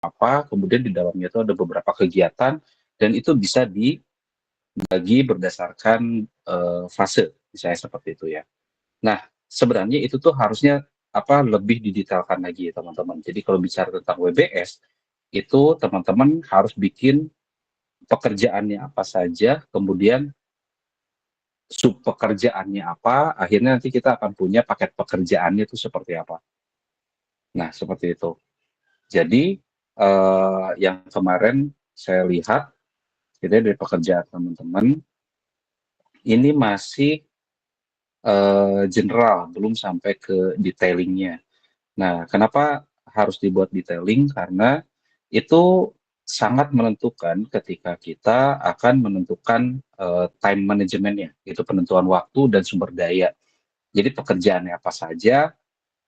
apa, kemudian di dalamnya itu ada beberapa kegiatan, dan itu bisa dibagi berdasarkan fase, misalnya seperti itu ya. Nah, sebenarnya itu tuh harusnya lebih didetailkan lagi teman-teman. Jadi kalau bicara tentang WBS, itu teman-teman harus bikin pekerjaannya apa saja, kemudian sub pekerjaannya apa, akhirnya nanti kita akan punya paket pekerjaannya itu seperti apa. Nah, seperti itu. Jadi, yang kemarin saya lihat, gitu ya, dari pekerjaan teman-teman, ini masih general, belum sampai ke detailingnya. Nah, kenapa harus dibuat detailing? Karena itu sangat menentukan ketika kita akan menentukan time manajemennya, itu penentuan waktu dan sumber daya. Jadi pekerjaannya apa saja,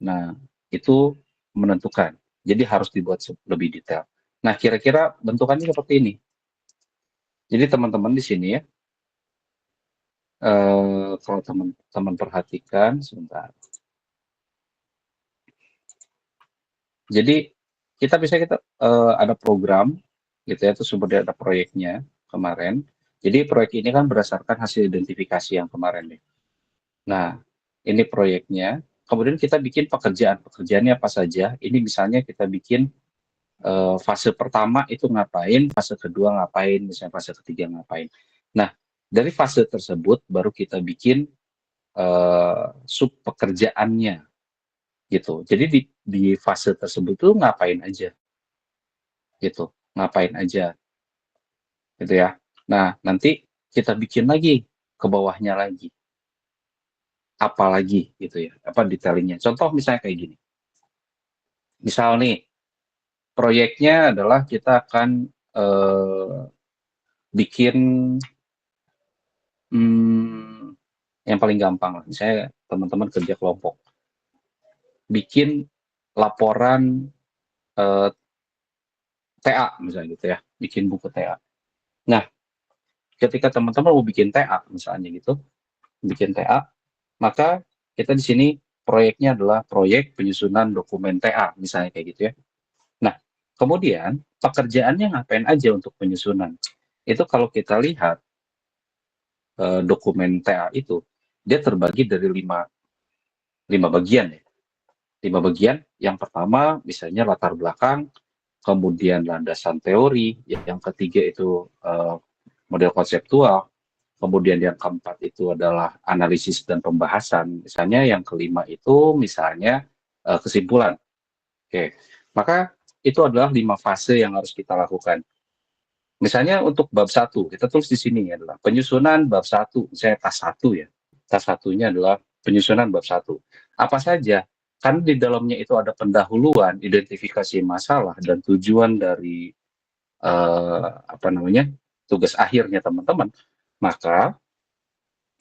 nah itu menentukan. Jadi harus dibuat lebih detail. Nah, kira-kira bentukannya seperti ini. Jadi teman-teman di sini ya, kalau teman-teman perhatikan, sebentar. Jadi kita ada program gitu ya, terus kemudian ada proyeknya kemarin. Jadi proyek ini kan berdasarkan hasil identifikasi yang kemarin nih. Nah, ini proyeknya. Kemudian kita bikin pekerjaannya apa saja. Ini misalnya kita bikin fase pertama itu ngapain, fase kedua ngapain, misalnya fase ketiga ngapain. Nah, dari fase tersebut baru kita bikin sub pekerjaannya gitu. Jadi di fase tersebut tuh ngapain aja gitu, ngapain aja gitu ya. Nah, nanti kita bikin lagi ke bawahnya lagi, apa lagi gitu ya, apa detailingnya. Contoh misalnya kayak gini. Misal nih, proyeknya adalah kita akan bikin yang paling gampang lah, misalnya teman-teman kerja kelompok, bikin laporan TA misalnya gitu ya, bikin buku TA. Nah, ketika teman-teman mau bikin TA misalnya gitu, bikin TA, maka kita di sini proyeknya adalah proyek penyusunan dokumen TA, misalnya kayak gitu ya. Nah, kemudian pekerjaannya ngapain aja untuk penyusunan? Itu kalau kita lihat dokumen TA itu, dia terbagi dari lima bagian ya. 5 bagian, yang pertama misalnya latar belakang, kemudian landasan teori, yang ketiga itu model konseptual, kemudian yang keempat itu adalah analisis dan pembahasan, misalnya yang kelima itu misalnya kesimpulan. Oke, maka itu adalah 5 fase yang harus kita lakukan. Misalnya untuk bab 1, kita tulis di sini adalah penyusunan bab 1, misalnya tas 1 ya. Tas satunya adalah penyusunan bab 1. Apa saja? Kan di dalamnya itu ada pendahuluan, identifikasi masalah, dan tujuan dari tugas akhirnya teman-teman. Maka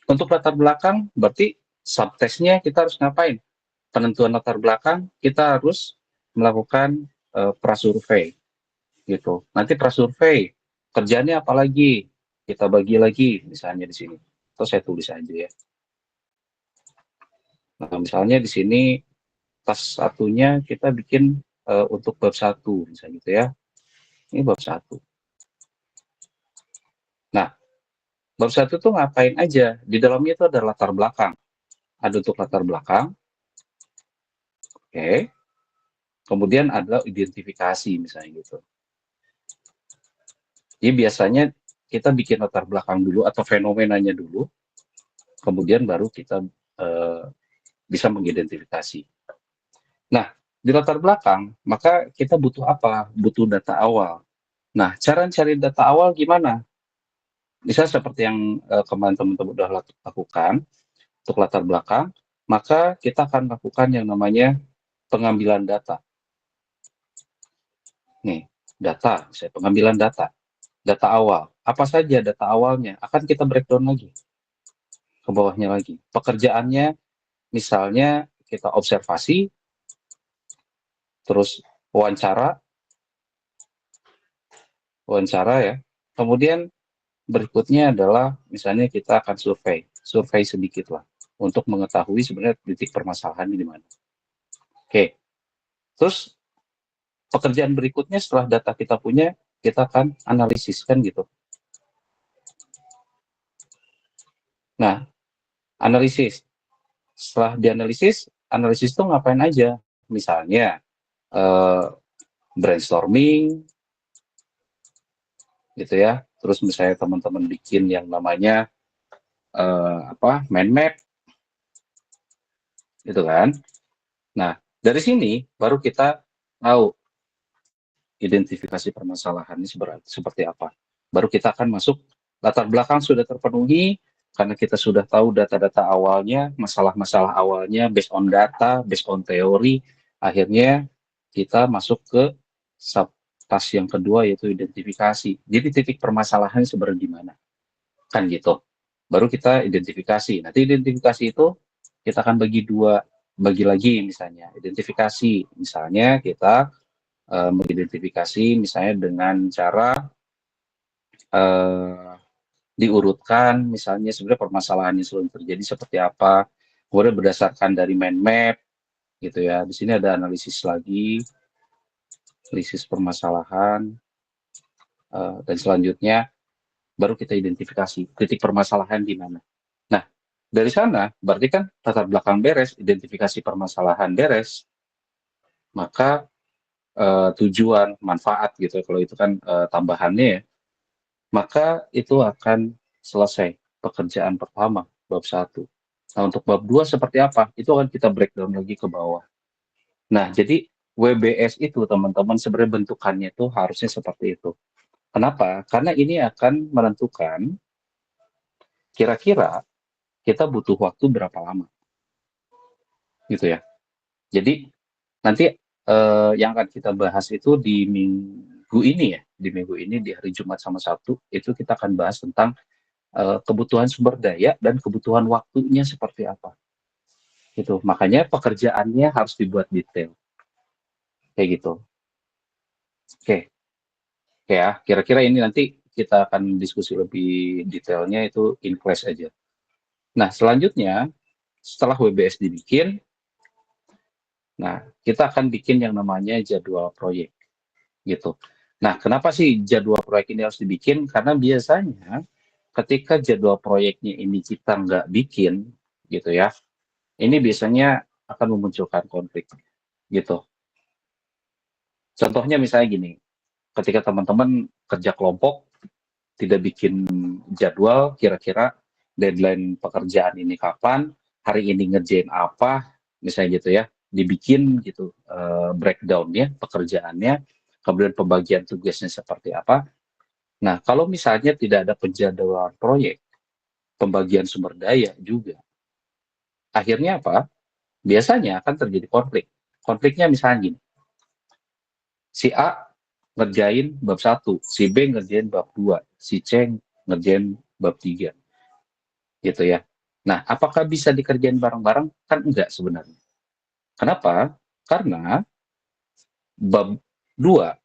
untuk latar belakang berarti subtextnya kita harus ngapain? Penentuan latar belakang kita harus melakukan prasurvei gitu. Nanti prasurvei kerjanya apa lagi? Kita bagi lagi misalnya di sini. Atau saya tulis aja ya. Nah, misalnya di sini tas satunya kita bikin untuk bab 1 misalnya gitu ya. Ini bab 1. Nah, bab 1 tuh ngapain aja? Di dalamnya itu ada latar belakang. Ada untuk latar belakang. Oke. Kemudian ada identifikasi misalnya gitu. Jadi biasanya kita bikin latar belakang dulu atau fenomenanya dulu, kemudian baru kita bisa mengidentifikasi. Nah, di latar belakang, maka kita butuh apa? Butuh data awal. Nah, cara cari data awal gimana? Misalnya seperti yang kemarin teman-teman sudah lakukan untuk latar belakang, maka kita akan lakukan yang namanya pengambilan data. Nih, data, misalnya pengambilan data. Data awal. Apa saja data awalnya? Akan kita breakdown lagi. Ke bawahnya lagi. Pekerjaannya, misalnya kita observasi, terus wawancara ya. Kemudian berikutnya adalah misalnya kita akan survei sedikit lah untuk mengetahui sebenarnya titik permasalahan di mana. Oke, terus pekerjaan berikutnya setelah data kita punya, kita akan analisis kan gitu. Nah, analisis. Setelah dianalisis, analisis itu ngapain aja? Misalnya brainstorming gitu ya. Terus misalnya teman-teman bikin yang namanya mind map gitu kan. Nah, dari sini baru kita tahu identifikasi permasalahan ini seperti apa. Baru kita akan masuk, latar belakang sudah terpenuhi karena kita sudah tahu data-data awalnya, masalah-masalah awalnya based on data, based on teori. Akhirnya kita masuk ke task yang kedua, yaitu identifikasi. Jadi titik permasalahan sebenarnya di mana, kan gitu. Baru kita identifikasi. Nanti identifikasi itu kita akan bagi lagi. Misalnya identifikasi, misalnya kita mengidentifikasi misalnya dengan cara diurutkan, misalnya sebenarnya permasalahan yang selalu terjadi seperti apa, kemudian berdasarkan dari mind map gitu ya. Di sini ada analisis lagi, analisis permasalahan, dan selanjutnya baru kita identifikasi titik permasalahan di mana. Nah, dari sana berarti kan latar belakang beres, identifikasi permasalahan beres, maka tujuan, manfaat gitu ya, kalau itu kan tambahannya ya, maka itu akan selesai pekerjaan pertama, bab 1. Nah, untuk bab 2 seperti apa? Itu akan kita breakdown lagi ke bawah. Nah, jadi WBS itu teman-teman sebenarnya bentukannya itu harusnya seperti itu. Kenapa? Karena ini akan menentukan kira-kira kita butuh waktu berapa lama. Gitu ya. Jadi nanti yang akan kita bahas itu di minggu ini ya, di minggu ini di hari Jumat sama Sabtu itu kita akan bahas tentang kebutuhan sumber daya dan kebutuhan waktunya seperti apa. Gitu. Makanya pekerjaannya harus dibuat detail. Kayak gitu. Oke. Oke ya, kira-kira ini nanti kita akan diskusi lebih detailnya itu in class aja. Nah, selanjutnya setelah WBS dibikin, nah kita akan bikin yang namanya jadwal proyek gitu. Nah, kenapa sih jadwal proyek ini harus dibikin? Karena biasanya ketika jadwal proyeknya ini kita nggak bikin gitu ya, ini biasanya akan memunculkan konflik gitu. Contohnya misalnya gini, ketika teman-teman kerja kelompok tidak bikin jadwal kira-kira deadline pekerjaan ini kapan, hari ini ngerjain apa, misalnya gitu ya, dibikin gitu breakdown-nya, pekerjaannya, kemudian pembagian tugasnya seperti apa. Nah, kalau misalnya tidak ada penjadwalan proyek, pembagian sumber daya juga, akhirnya apa? Biasanya akan terjadi konflik. Konfliknya misalnya gini, si A ngerjain bab 1, si B ngerjain bab 2, si C ngerjain bab 3, gitu ya. Nah, apakah bisa dikerjain bareng-bareng? Kan enggak sebenarnya. Kenapa? Karena bab 2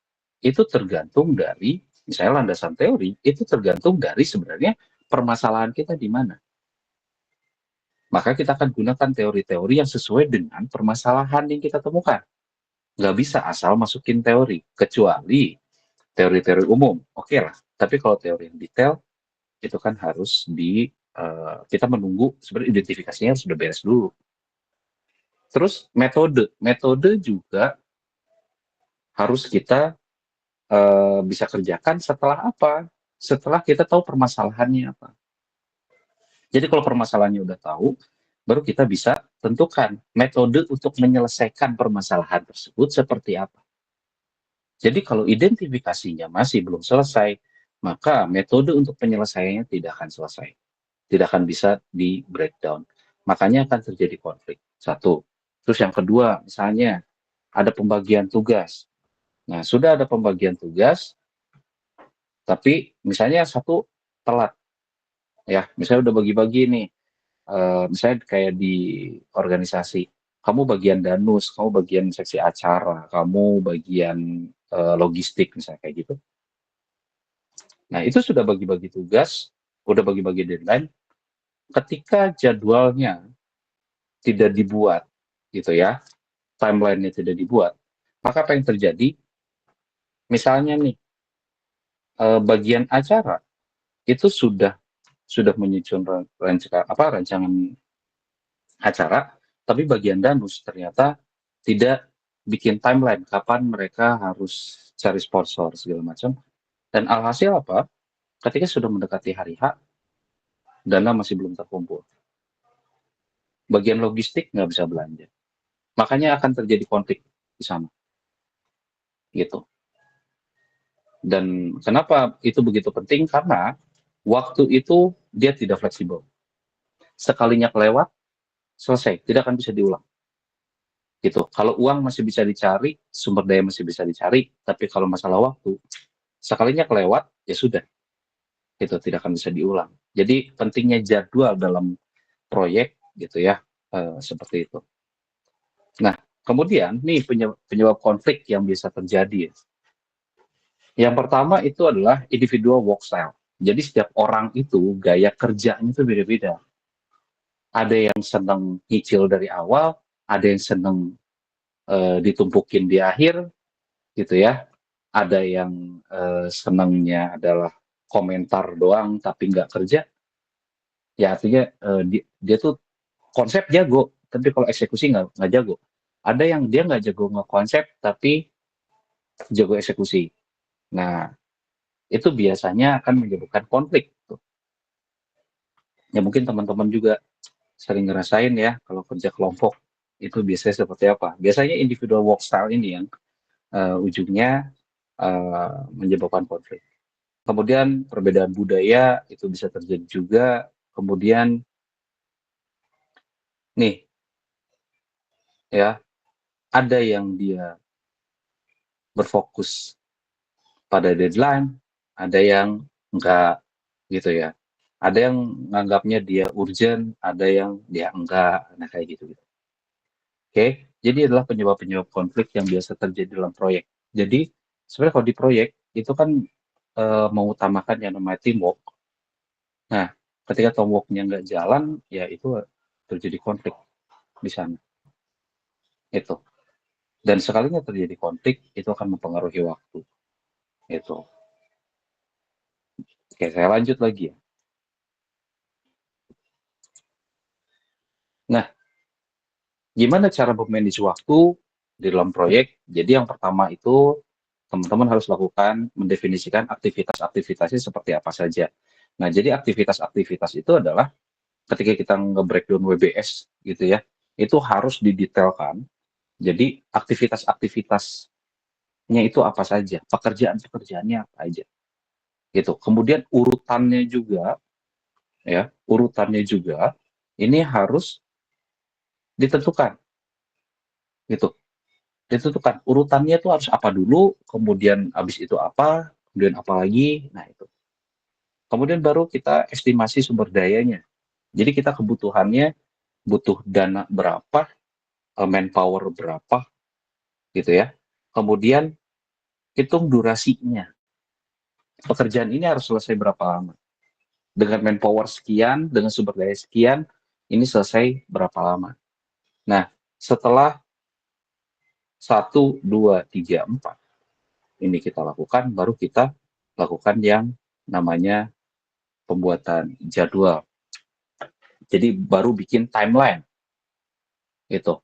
itu tergantung dari, misalnya landasan teori, itu tergantung dari sebenarnya permasalahan kita di mana. Maka kita akan gunakan teori-teori yang sesuai dengan permasalahan yang kita temukan. Nggak bisa asal masukin teori, kecuali teori-teori umum. Oke lah, tapi kalau teori yang detail, itu kan harus kita menunggu sebenarnya identifikasinya sudah beres dulu. Terus metode juga harus kita bisa kerjakan setelah apa? Setelah kita tahu permasalahannya apa. Jadi kalau permasalahannya udah tahu, baru kita bisa tentukan metode untuk menyelesaikan permasalahan tersebut seperti apa. Jadi kalau identifikasinya masih belum selesai, maka metode untuk penyelesaiannya tidak akan selesai. Tidak akan bisa di breakdown. Makanya akan terjadi konflik. Satu. Terus yang kedua, misalnya ada pembagian tugas. Nah, sudah ada pembagian tugas, tapi misalnya satu telat. Ya, misalnya udah bagi-bagi nih. Misalnya kayak di organisasi, kamu bagian danus, kamu bagian seksi acara, kamu bagian logistik misalnya kayak gitu. Nah, itu sudah bagi-bagi tugas, udah bagi-bagi deadline. Ketika jadwalnya tidak dibuat, gitu ya, timeline-nya tidak dibuat, maka apa yang terjadi? Misalnya nih, bagian acara itu sudah menyusun rancangan acara, tapi bagian danus ternyata tidak bikin timeline kapan mereka harus cari sponsor segala macam, dan alhasil apa? Ketika sudah mendekati hari H, dana masih belum terkumpul. Bagian logistik nggak bisa belanja. Makanya akan terjadi konflik di sana, gitu. Dan kenapa itu begitu penting? Karena waktu itu dia tidak fleksibel. Sekalinya kelewat, selesai, tidak akan bisa diulang. Gitu. Kalau uang masih bisa dicari, sumber daya masih bisa dicari, tapi kalau masalah waktu, sekalinya kelewat, ya sudah, itu tidak akan bisa diulang. Jadi pentingnya jadwal dalam proyek, gitu ya, seperti itu. Nah, kemudian nih penyebab konflik yang bisa terjadi. Yang pertama itu adalah individual work style. Jadi setiap orang itu gaya kerjanya itu beda-beda. Ada yang senang nyicil dari awal, ada yang senang ditumpukin di akhir, gitu ya. Ada yang senangnya adalah komentar doang tapi nggak kerja. Ya artinya dia tuh konsep jago, tapi kalau eksekusi nggak jago. Ada yang dia nggak jago ngekonsep tapi jago eksekusi. Nah, itu biasanya akan menyebabkan konflik. Ya mungkin teman-teman juga sering ngerasain ya kalau kerja kelompok itu biasanya seperti apa. Biasanya individual work style ini yang ujungnya menyebabkan konflik. Kemudian perbedaan budaya itu bisa terjadi juga. Kemudian nih ya, ada yang dia berfokus pada deadline, ada yang enggak, gitu ya. Ada yang menganggapnya dia urgent, ada yang dia enggak, nah kayak gitu. Oke, jadi adalah penyebab-penyebab konflik yang biasa terjadi dalam proyek. Jadi sebenarnya kalau di proyek itu kan mengutamakan yang namanya teamwork. Nah, ketika teamwork-nya nggak jalan, ya itu terjadi konflik di sana. Itu. Dan sekalinya terjadi konflik, itu akan mempengaruhi waktu. Itu. Oke, saya lanjut lagi ya. Nah, gimana cara memanage waktu di dalam proyek? Jadi yang pertama itu teman-teman harus lakukan mendefinisikan aktivitas-aktivitasnya seperti apa saja. Nah, jadi aktivitas-aktivitas itu adalah ketika kita nge-breakdown WBS gitu ya, itu harus didetailkan. Jadi aktivitas-aktivitasnya itu apa saja, pekerjaan-pekerjaannya apa aja gitu. Kemudian urutannya juga ini harus ditentukan gitu. Ditentukan urutannya itu harus apa dulu, kemudian habis itu apa, kemudian apa lagi. Nah, itu. Kemudian baru kita estimasi sumber dayanya. Jadi kita kebutuhannya butuh dana berapa, manpower berapa gitu ya. Kemudian hitung durasinya. Pekerjaan ini harus selesai berapa lama. Dengan manpower sekian, dengan sumber daya sekian, ini selesai berapa lama. Nah, setelah 1, 2, 3, 4 ini kita lakukan, baru kita lakukan yang namanya pembuatan jadwal. Jadi baru bikin timeline gitu.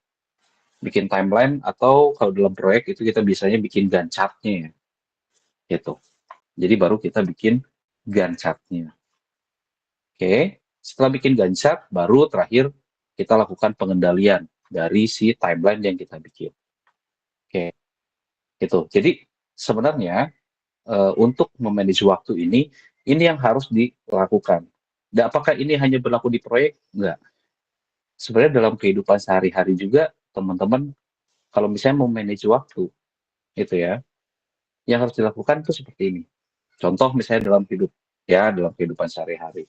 Bikin timeline atau kalau dalam proyek itu kita biasanya bikin Gantt chart-nya ya, gitu. Jadi baru kita bikin Gantt chart-nya. Oke, setelah bikin Gantt chart, baru terakhir kita lakukan pengendalian dari si timeline yang kita bikin. Oke, gitu. Jadi sebenarnya untuk memanage waktu ini yang harus dilakukan. Dan apakah ini hanya berlaku di proyek? Enggak. Sebenarnya dalam kehidupan sehari-hari juga, teman-teman, kalau misalnya mau manage waktu, itu ya, yang harus dilakukan itu seperti ini. Contoh misalnya dalam kehidupan sehari-hari.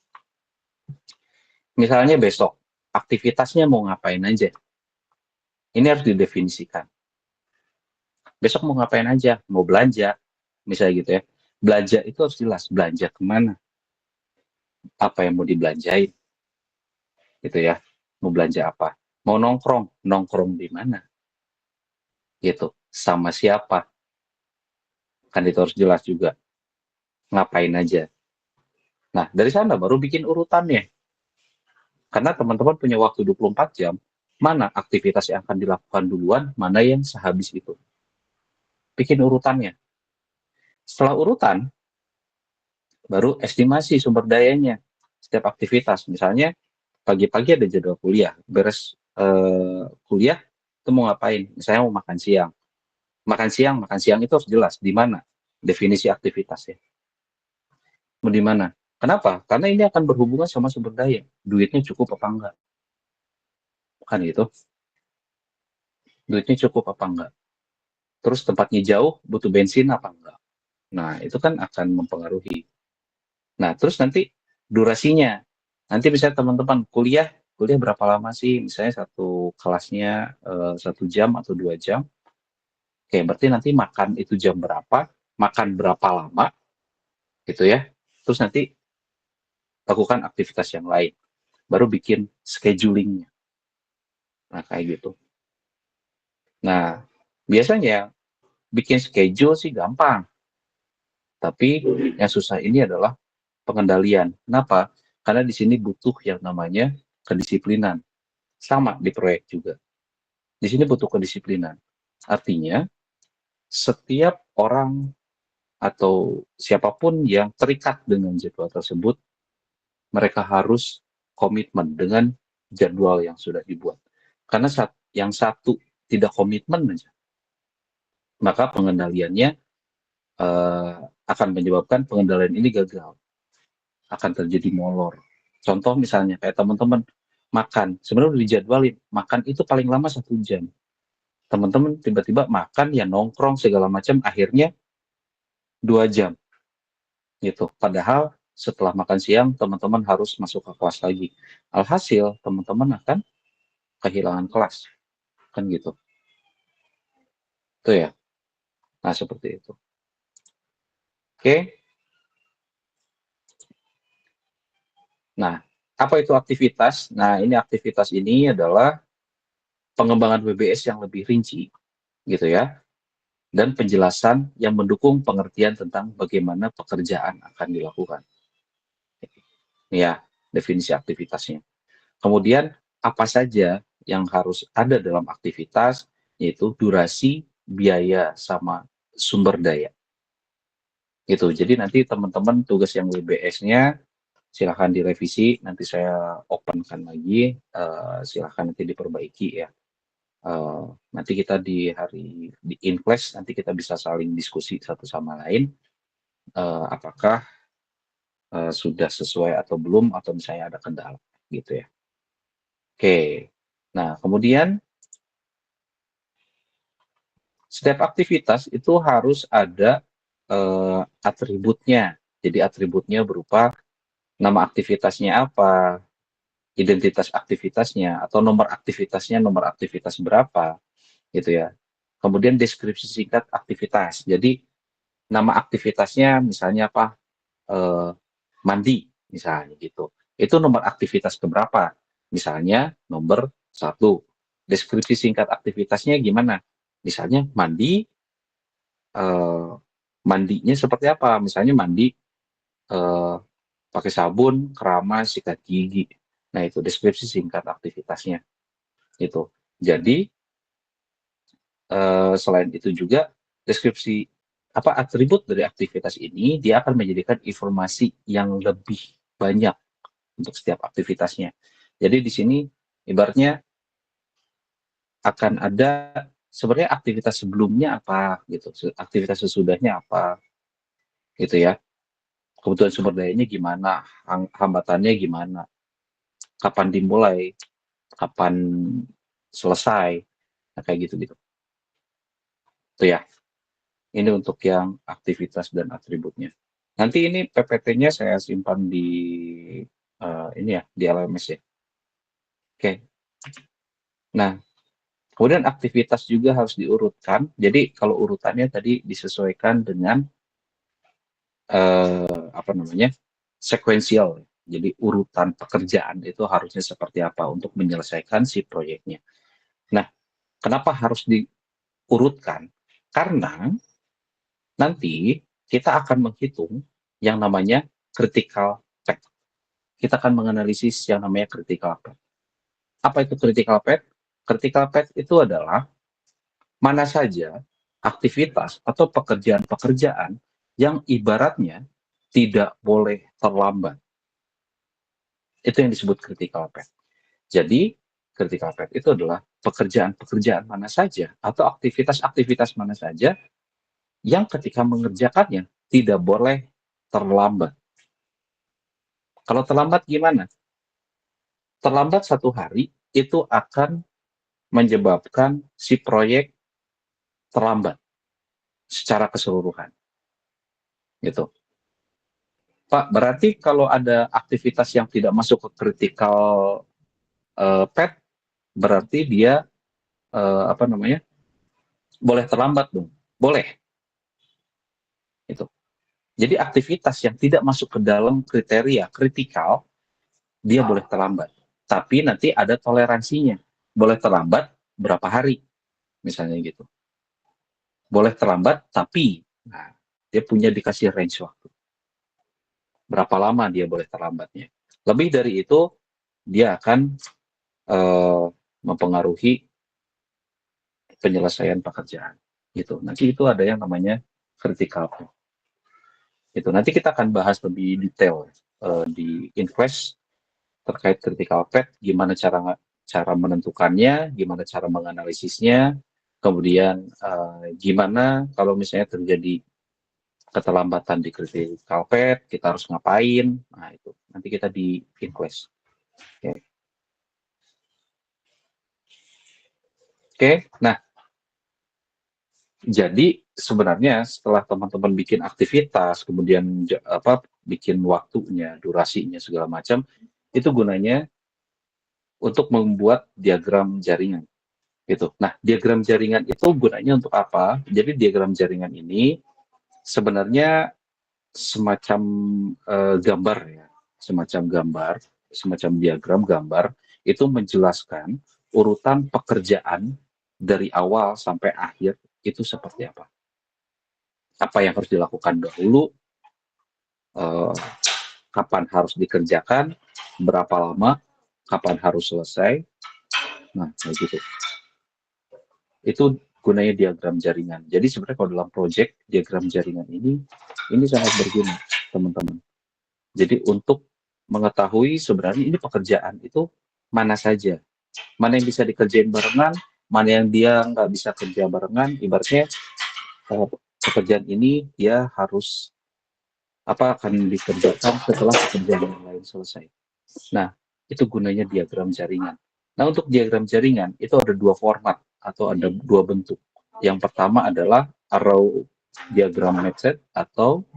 Misalnya besok, aktivitasnya mau ngapain aja. Ini harus didefinisikan. Besok mau ngapain aja, mau belanja, misalnya gitu ya. Belanja itu harus jelas, belanja kemana, apa yang mau dibelanjain, gitu ya. Mau belanja apa, mau nongkrong di mana, gitu. Sama siapa, Kan itu harus jelas juga, ngapain aja. Nah, dari sana baru bikin urutannya. Karena teman-teman punya waktu 24 jam, mana aktivitas yang akan dilakukan duluan, mana yang sehabis itu. Bikin urutannya. Setelah urutan, baru estimasi sumber dayanya setiap aktivitas. Misalnya pagi-pagi ada jadwal kuliah, beres kuliah itu mau ngapain? Misalnya mau makan siang. Makan siang itu harus jelas di mana definisi aktivitasnya. Mau di mana? Kenapa? Karena ini akan berhubungan sama sumber daya. Duitnya cukup apa enggak? Kan gitu. Duitnya cukup apa enggak? Terus tempatnya jauh, butuh bensin apa enggak? Nah, itu kan akan mempengaruhi. Nah, terus nanti durasinya. Nanti bisa teman-teman kuliah berapa lama sih? Misalnya satu kelasnya 1 jam atau 2 jam. Oke, berarti nanti makan itu jam berapa, makan berapa lama, gitu ya. Terus nanti lakukan aktivitas yang lain. Baru bikin schedulingnya. Nah, kayak gitu. Nah, biasanya bikin schedule sih gampang. Tapi yang susah ini adalah pengendalian. Kenapa? Karena di sini butuh yang namanya kedisiplinan. Sama di proyek juga. Di sini butuh kedisiplinan. Artinya, setiap orang atau siapapun yang terikat dengan jadwal tersebut, mereka harus komitmen dengan jadwal yang sudah dibuat. Karena yang satu tidak komitmen aja, maka pengendaliannya akan menyebabkan pengendalian ini gagal, akan terjadi molor. Contoh misalnya kayak teman-teman makan, sebenarnya udah dijadwalin, makan itu paling lama 1 jam. Teman-teman tiba-tiba makan ya nongkrong segala macam, akhirnya 2 jam gitu. Padahal setelah makan siang teman-teman harus masuk ke kelas lagi. Alhasil teman-teman akan kehilangan kelas, kan gitu. Itu ya. Nah, seperti itu. Oke. Nah, apa itu aktivitas? Nah, ini aktivitas ini adalah pengembangan WBS yang lebih rinci, gitu ya, dan penjelasan yang mendukung pengertian tentang bagaimana pekerjaan akan dilakukan. Ya, definisi aktivitasnya. Kemudian, apa saja yang harus ada dalam aktivitas, yaitu durasi, biaya, sama sumber daya. Gitu. Jadi nanti teman-teman tugas yang WBS-nya silahkan direvisi, nanti saya openkan lagi, silahkan nanti diperbaiki ya. Nanti kita di in-class nanti kita bisa saling diskusi satu sama lain, apakah sudah sesuai atau belum, atau misalnya ada kendala, gitu ya. Oke, nah kemudian setiap aktivitas itu harus ada atributnya. Jadi atributnya berupa nama aktivitasnya apa, identitas aktivitasnya, atau nomor aktivitas berapa, gitu ya. Kemudian deskripsi singkat aktivitas. Jadi nama aktivitasnya misalnya apa? Mandi, misalnya gitu. Itu nomor aktivitas keberapa? Misalnya nomor 1. Deskripsi singkat aktivitasnya gimana? Misalnya mandi, eh, mandinya seperti apa? Misalnya mandi eh, pakai sabun, keramas, sikat gigi. Nah, itu deskripsi singkat aktivitasnya. Itu. Jadi, selain itu juga deskripsi apa atribut dari aktivitas ini dia akan menjadikan informasi yang lebih banyak untuk setiap aktivitasnya. Jadi di sini ibaratnya akan ada sebenarnya aktivitas sebelumnya apa gitu, aktivitas sesudahnya apa gitu ya. Kebutuhan sumber dayanya gimana, hambatannya gimana, kapan dimulai, kapan selesai, nah, kayak gitu-gitu. Itu ya. Ini untuk yang aktivitas dan atributnya. Nanti ini PPT-nya saya simpan di ini ya, di LMS ya. Oke. Nah, kemudian aktivitas juga harus diurutkan. Jadi kalau urutannya tadi disesuaikan dengan apa namanya? Sekuensial. Jadi urutan pekerjaan itu harusnya seperti apa untuk menyelesaikan si proyeknya. Nah, kenapa harus diurutkan? Karena nanti kita akan menghitung yang namanya critical path. Kita akan menganalisis yang namanya critical path. Apa itu critical path? Critical path itu adalah mana saja aktivitas atau pekerjaan-pekerjaan yang ibaratnya tidak boleh terlambat. Itu yang disebut critical path. Jadi, critical path itu adalah pekerjaan-pekerjaan mana saja atau aktivitas-aktivitas mana saja yang ketika mengerjakannya tidak boleh terlambat. Kalau terlambat gimana? Terlambat 1 hari itu akan menyebabkan si proyek terlambat secara keseluruhan. Gitu. Pak, berarti kalau ada aktivitas yang tidak masuk ke critical path, berarti dia apa namanya? Boleh terlambat dong. Boleh. Itu. Jadi aktivitas yang tidak masuk ke dalam kriteria kritikal, dia boleh terlambat. Tapi nanti ada toleransinya. Boleh terlambat berapa hari, misalnya gitu. Boleh terlambat, tapi nah, dia punya dikasih range waktu. Berapa lama dia boleh terlambatnya. Lebih dari itu, dia akan mempengaruhi penyelesaian pekerjaan. Gitu. Nanti itu ada yang namanya critical path. Itu nanti kita akan bahas lebih detail di InQuest terkait critical path, gimana cara menentukannya, gimana cara menganalisisnya, kemudian gimana kalau misalnya terjadi keterlambatan di critical path, kita harus ngapain. Nah, itu nanti kita di InQuest. Oke. Oke, nah jadi sebenarnya setelah teman-teman bikin aktivitas, kemudian bikin waktunya, durasinya segala macam, itu gunanya untuk membuat diagram jaringan. Gitu. Nah, diagram jaringan itu gunanya untuk apa? Jadi diagram jaringan ini sebenarnya semacam gambar ya, semacam diagram gambar itu menjelaskan urutan pekerjaan dari awal sampai akhir itu seperti apa. Apa yang harus dilakukan dahulu, kapan harus dikerjakan, berapa lama, kapan harus selesai. Nah, kayak gitu. Itu gunanya diagram jaringan. Jadi sebenarnya kalau dalam project diagram jaringan ini sangat berguna, teman-teman. Jadi untuk mengetahui sebenarnya ini pekerjaan itu mana saja, mana yang bisa dikerjain barengan, mana yang dia nggak bisa kerja barengan. Ibaratnya pekerjaan ini dia harus akan dikerjakan setelah pekerjaan yang lain selesai. Nah, itu gunanya diagram jaringan. Nah, untuk diagram jaringan itu ada 2 format atau ada 2 bentuk. Yang pertama adalah arrow diagram method atau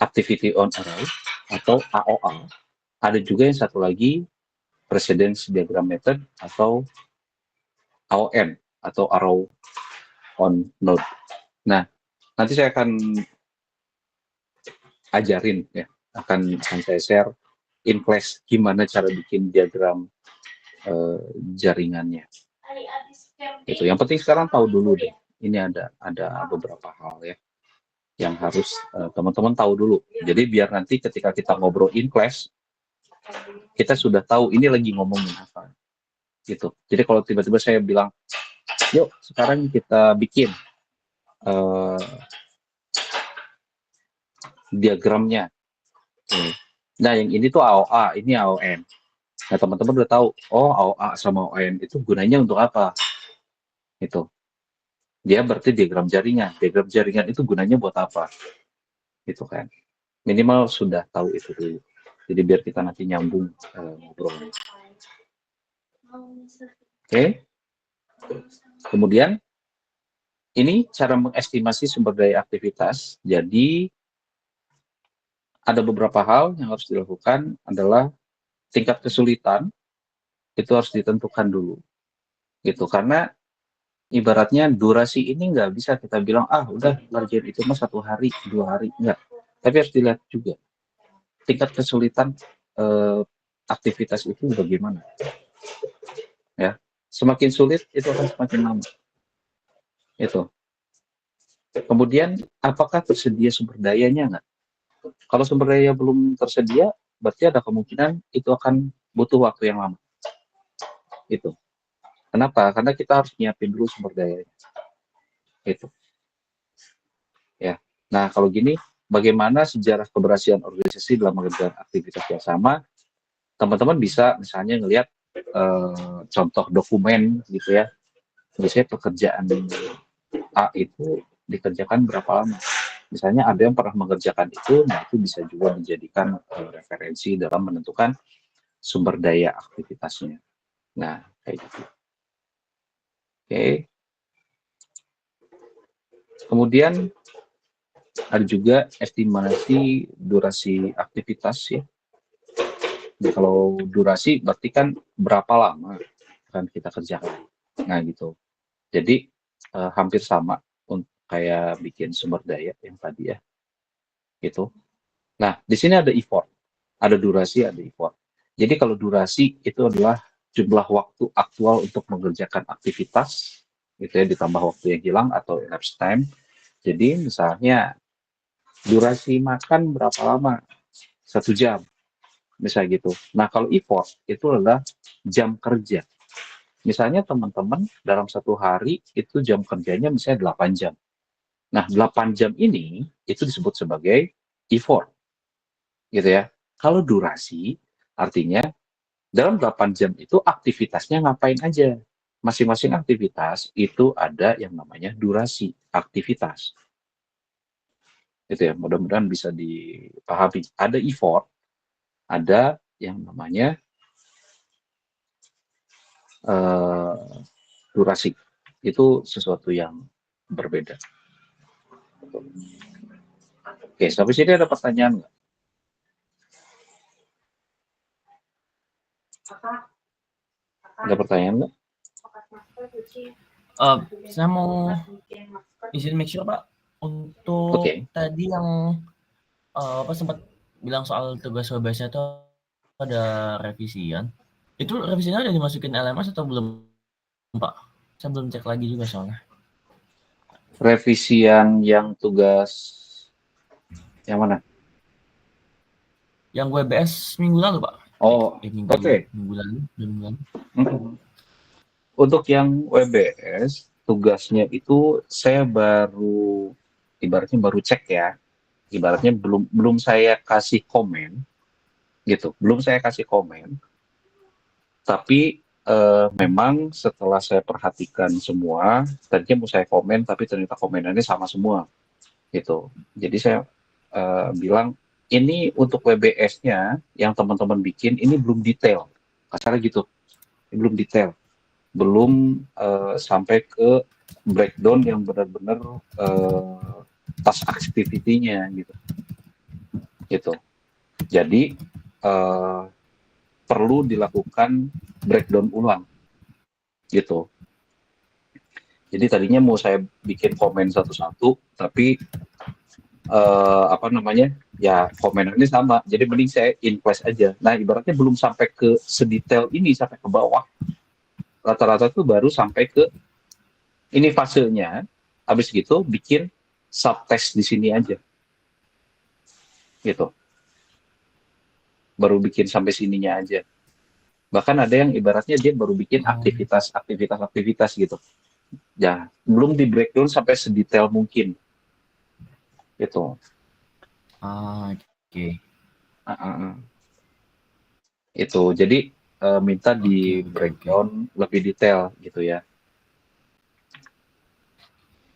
activity on arrow atau AOA. Ada juga yang satu lagi precedence diagram method atau AON atau arrow on node. Nah, nanti saya akan ajarin ya, akan saya share in class gimana cara bikin diagram jaringannya. Itu yang penting sekarang tahu dulu deh. Ini ada beberapa hal ya yang harus teman-teman tahu dulu. Jadi biar nanti ketika kita ngobrol in class kita sudah tahu ini lagi ngomongin apa. Gitu. Jadi kalau tiba-tiba saya bilang, yuk sekarang kita bikin diagramnya. Nah yang ini tuh AOA, ini AON. Nah teman-teman udah tahu, oh AOA sama AON itu gunanya untuk apa? Itu. Dia berarti diagram jaringan. Diagram jaringan itu gunanya buat apa? Itu kan. Minimal sudah tahu itu dulu. Jadi biar kita nanti nyambung ngobrolnya. Oke. Kemudian ini cara mengestimasi sumber daya aktivitas. Jadi ada beberapa hal yang harus dilakukan adalah tingkat kesulitan itu harus ditentukan dulu. Gitu karena ibaratnya durasi ini nggak bisa kita bilang udah ngerjain itu mah 1 hari 2 hari enggak, tapi harus dilihat juga tingkat kesulitan aktivitas itu bagaimana ya. Semakin sulit itu akan semakin lama itu. Kemudian apakah tersedia sumber dayanya nggak? Kalau sumber daya belum tersedia, berarti ada kemungkinan itu akan butuh waktu yang lama. Itu. Kenapa? Karena kita harus nyiapin dulu sumber dayanya. Itu. Ya. Nah, kalau gini, bagaimana sejarah keberhasilan organisasi dalam mengerjakan aktivitas yang sama? Teman-teman bisa misalnya ngelihat contoh dokumen gitu ya. Biasanya pekerjaan A itu dikerjakan berapa lama. Misalnya ada yang pernah mengerjakan itu, nah itu bisa juga dijadikan referensi dalam menentukan sumber daya aktivitasnya. Nah, kayak gitu. Oke. Kemudian ada juga estimasi durasi aktivitas ya. Nah, kalau durasi berarti kan berapa lama kan kita kerjakan. Nah, gitu. Jadi hampir sama kayak bikin sumber daya yang tadi ya. Gitu. Nah, di sini ada effort, ada durasi, ada effort. Jadi kalau durasi itu adalah jumlah waktu aktual untuk mengerjakan aktivitas, gitu ya, ditambah waktu yang hilang atau elapsed time. Jadi misalnya durasi makan berapa lama? 1 jam, misalnya gitu. Nah kalau effort itu adalah jam kerja. Misalnya teman-teman dalam 1 hari itu jam kerjanya misalnya 8 jam. Nah 8 jam ini itu disebut sebagai effort, gitu ya. Kalau durasi artinya dalam 8 jam itu aktivitasnya ngapain aja. Masing-masing aktivitas itu ada yang namanya durasi aktivitas. Itu ya, mudah-mudahan bisa dipahami. Ada effort, ada yang namanya durasi. Itu sesuatu yang berbeda. Oke, sampai sini ada pertanyaan nggak? Ada pertanyaan nggak? Saya mau izin make sure Pak, untuk Oke. tadi yang Bapak sempat bilang soal tugas WBS itu ada revisian. Itu revisinya udah dimasukin LMS atau belum Pak? Saya belum cek lagi juga soalnya. Revisian yang tugas yang mana? Yang WBS minggu lalu Pak. Oh, Minggu oke. lalu, 2 minggu lalu. Untuk yang WBS, tugasnya itu saya baru ibaratnya baru cek ya. Ibaratnya belum belum saya kasih komen gitu. Belum saya kasih komen, tapi memang setelah saya perhatikan semua, tadinya mau saya komen tapi ternyata komenannya sama semua gitu. Jadi saya bilang ini untuk WBS-nya yang teman-teman bikin ini belum detail. Kasarnya gitu. Belum detail. Belum sampai ke breakdown yang benar-benar task activity-nya gitu. Jadi perlu dilakukan breakdown ulang gitu. Jadi tadinya mau saya bikin komen satu-satu, tapi apa namanya ya komenannya sama. Jadi mending saya in place aja. Nah ibaratnya belum sampai ke sedetail ini sampai ke bawah. Rata-rata tuh baru sampai ke ini fasenya. Habis gitu bikin subtext di sini aja gitu. Baru bikin sampai sininya aja. Bahkan ada yang ibaratnya dia baru bikin aktivitas gitu. Ya, belum di breakdown sampai sedetail mungkin gitu. Oke. Itu. Jadi minta di Oke. breakdown lebih detail gitu ya.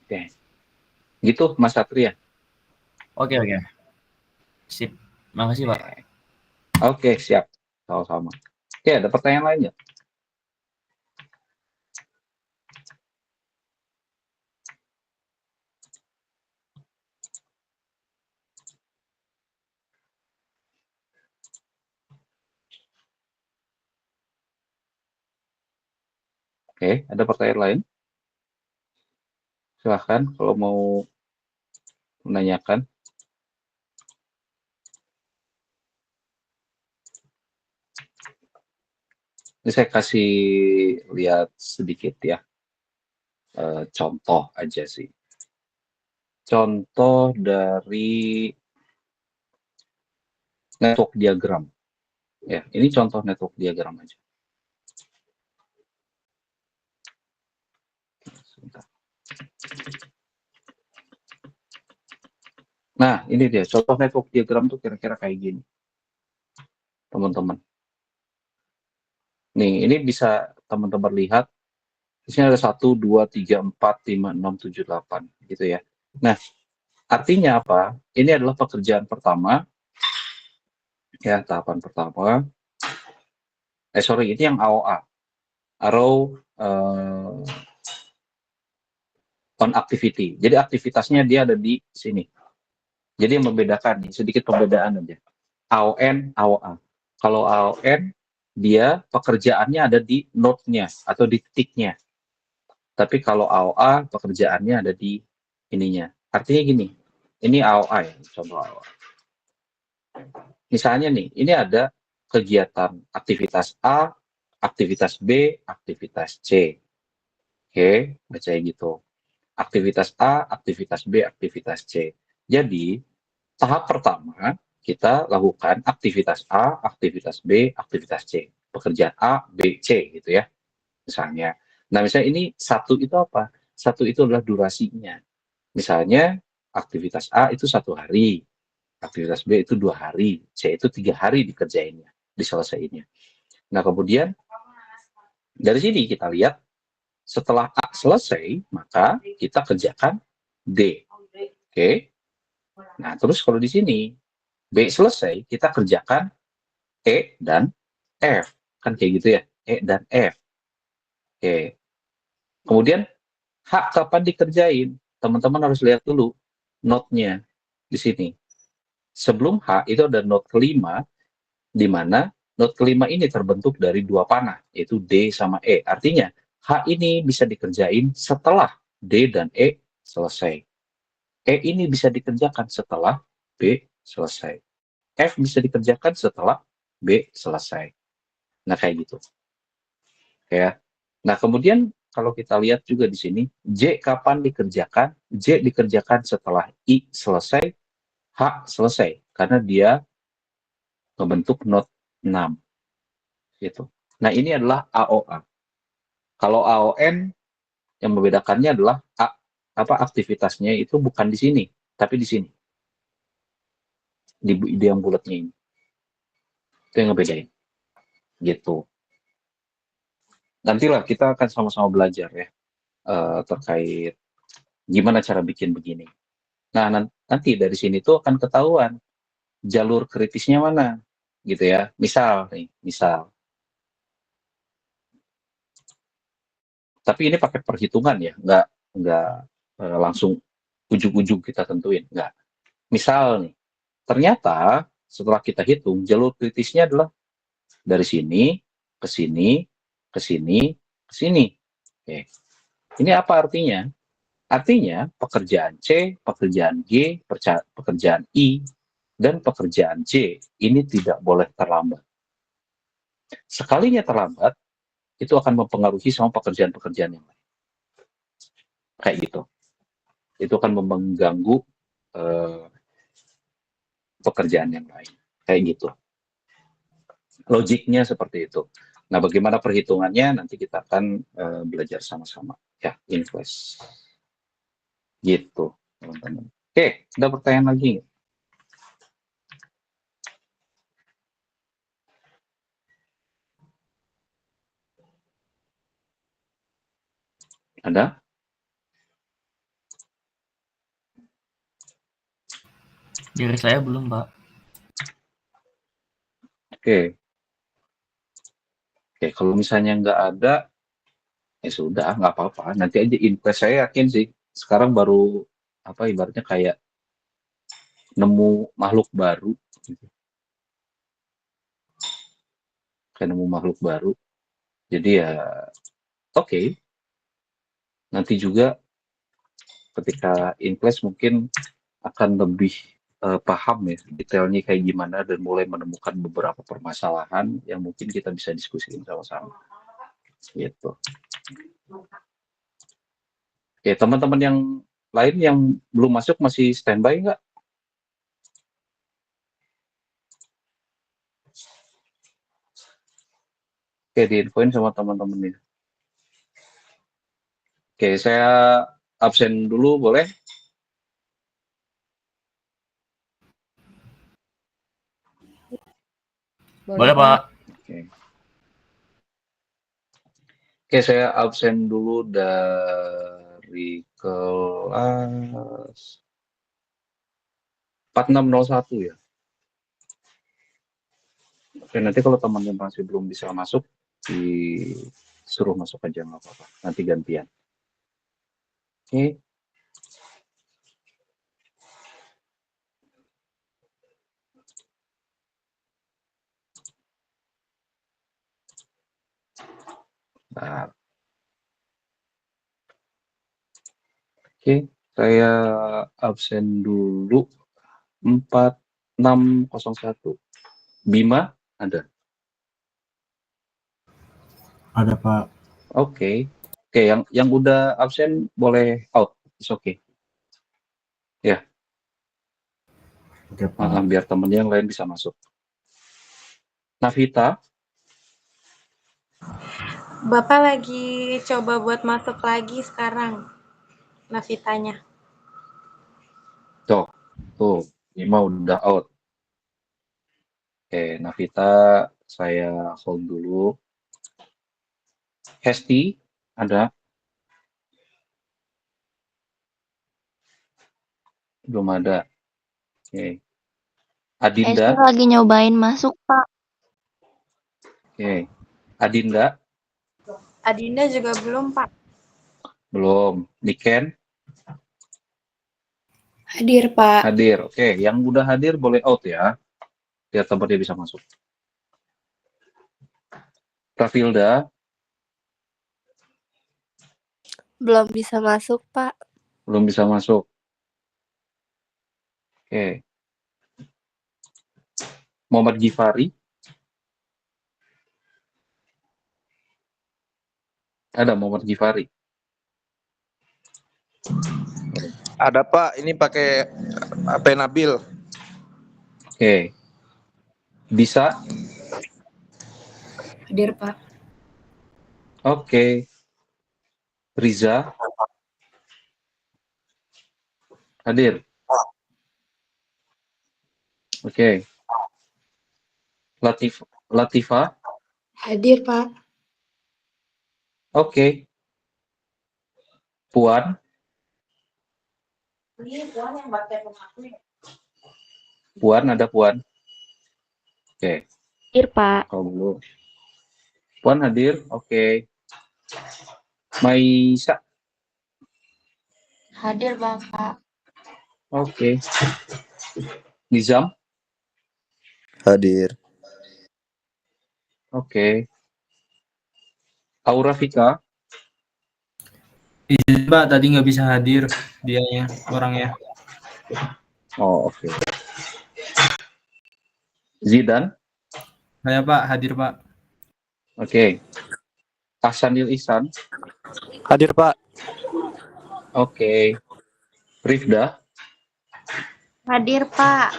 Oke. Gitu Mas Satria. Oke. Sip. Makasih Pak. Oke, siap. Sama-sama. Oke, ada pertanyaan lainnya? Oke, ada pertanyaan lain? Silahkan kalau mau menanyakan. Ini saya kasih lihat sedikit ya, contoh aja sih. contoh dari network diagram. Ya, ini contoh network diagram aja. Sebentar. Nah, ini dia contoh network diagram tuh kira-kira kayak gini, teman-teman. Nih, ini bisa teman-teman lihat. Di sini ada 1, 2, 3, 4, 5, 6, 7, 8, gitu ya. Nah, artinya apa? Ini adalah pekerjaan pertama, ya, tahapan pertama. Sorry, ini yang AOA, Arrow on Activity. Jadi aktivitasnya dia ada di sini. Jadi yang membedakan nih, sedikit pembedaan aja. AON, AOA. Kalau AON, dia pekerjaannya ada di node-nya atau di titiknya. Tapi kalau AOA, pekerjaannya ada di ininya. Artinya gini, ini AOA ya, contoh AOA. Misalnya nih, ini ada kegiatan aktivitas A, aktivitas B, aktivitas C. Oke, baca gitu. Aktivitas A, aktivitas B, aktivitas C. Jadi, tahap pertama, kita lakukan aktivitas A, aktivitas B, aktivitas C. Pekerjaan A, B, C gitu ya, misalnya. Nah, misalnya ini satu itu apa? Satu itu adalah durasinya. Misalnya, aktivitas A itu 1 hari, aktivitas B itu 2 hari, C itu 3 hari dikerjainnya, diselesaikannya. Nah, kemudian dari sini kita lihat setelah A selesai, maka kita kerjakan D. Oke. Nah, terus kalau di sini B selesai, kita kerjakan E dan F. Kan kayak gitu ya, E dan F. Oke. Kemudian H kapan dikerjain? Teman-teman harus lihat dulu node-nya di sini. Sebelum H itu ada node kelima, di mana node kelima ini terbentuk dari 2 panah, yaitu D sama E. Artinya, H ini bisa dikerjain setelah D dan E selesai. E ini bisa dikerjakan setelah B selesai. F bisa dikerjakan setelah B selesai. Nah, kayak gitu. Ya. Nah, kemudian kalau kita lihat juga di sini, J kapan dikerjakan? J dikerjakan setelah I selesai, H selesai. Karena dia membentuk node 6. Gitu. Nah, ini adalah AOA. Kalau AON, yang membedakannya adalah aktivitasnya itu bukan di sini, tapi di sini. Di yang bulatnya ini. Itu yang ngebedain. Gitu. Nantilah kita akan sama-sama belajar ya terkait gimana cara bikin begini. Nah, nanti dari sini tuh akan ketahuan jalur kritisnya mana, gitu ya. Misal nih, misal. Tapi ini pakai perhitungan ya, nggak langsung ujung-ujung kita tentuin, nggak. Misal nih, ternyata setelah kita hitung jalur kritisnya adalah dari sini ke sini, ke sini, ke sini. Oke. Ini apa artinya? Artinya pekerjaan C, pekerjaan G, pekerjaan I, dan pekerjaan J ini tidak boleh terlambat. Sekalinya terlambat, itu akan mempengaruhi sama pekerjaan-pekerjaan yang lain. Kayak gitu. Itu akan mengganggu pekerjaan yang lain. Kayak gitu. Logiknya seperti itu. Nah, bagaimana perhitungannya nanti kita akan belajar sama-sama. Ya, invest. Gitu, teman-teman. Oke, ada pertanyaan lagi? Ada? Dari saya belum, Pak. Oke. Oke, kalau misalnya nggak ada, ya sudah, nggak apa-apa. Nanti aja invest. Saya yakin sih, sekarang baru ibaratnya kayak nemu makhluk baru. Gitu. Kayak nemu makhluk baru. Jadi ya, oke. Nanti juga ketika invest mungkin akan lebih paham ya detailnya kayak gimana dan mulai menemukan beberapa permasalahan yang mungkin kita bisa diskusikan sama-sama. Gitu. Oke, teman-teman yang lain yang belum masuk masih standby nggak? Oke, diinfoin sama teman-teman ini. Oke, saya absen dulu boleh? Boleh, Pak. Oke. Oke, saya absen dulu dari kelas 4601 ya. Oke, nanti kalau teman-teman masih belum bisa masuk, disuruh masuk aja nggak apa-apa. Nanti gantian. Oke. Nah, oke, saya absen dulu 4601. Bima ada? Ada, Pak. Oke. Oke, yang udah absen boleh out. It's okay. Ya, Oke, Pak. biar temennya yang lain bisa masuk. Navita, Bapak lagi coba buat masuk lagi sekarang, Navitanya. tuh, Bima udah out. Oke, Navita, saya hold dulu. Hesti, ada? Belum ada. Oke. Adinda, Hesti lagi nyobain masuk, Pak. oke. Adinda, Adinda juga belum, Pak. belum. Niken, Hadir, Pak. hadir. Oke, yang udah hadir boleh out ya, biar tempatnya bisa masuk. Rafilda, Belum bisa masuk, Pak. belum bisa masuk. Oke. Muhammad Gifari, ada Muhammad Gifari. Ada Pak, ini pakai HP Nabil. Oke. Bisa? Hadir, Pak. Oke. Riza, hadir. Oke. Latifa, Hadir, Pak. oke. Puan, Puan ada Puan. Oke. Hadir, Pak. Kalau dulu. Puan hadir, oke. Maisa, Hadir, Bapak. oke. Nizam, Hadir. oke. Aura Vika, Izin Pak, tadi nggak bisa hadir dianya, orangnya. oh oke. Zidan, Saya Pak, hadir Pak. oke. Ahsanil Ihsan, Hadir, Pak. oke. Rifda, Hadir, Pak.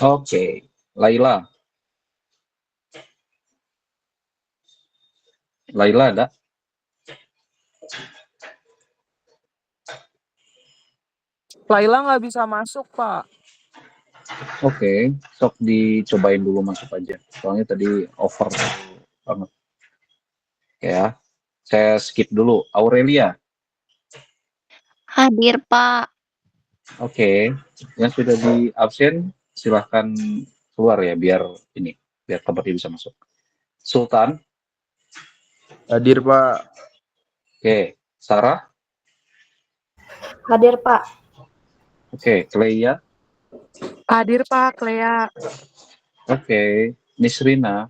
oke. Laila, Laila ada? Laila nggak bisa masuk, Pak. Oke, sok dicobain dulu masuk aja. Soalnya tadi over banget. Ya, saya skip dulu. Aurelia, Hadir, Pak. oke. Yang sudah di absen silahkan keluar ya, biar tempatnya bisa masuk. Sultan, Hadir Pak. oke. Sarah, Hadir, Pak. oke. Clea, Hadir, Pak, Clea. oke. Nisrina,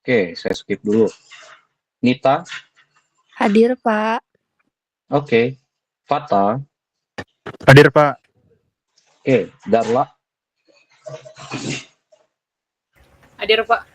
oke. Saya skip dulu. Nita, Hadir, Pak. oke. Fata, Hadir, Pak. oke. Darla, Hadir, Pak.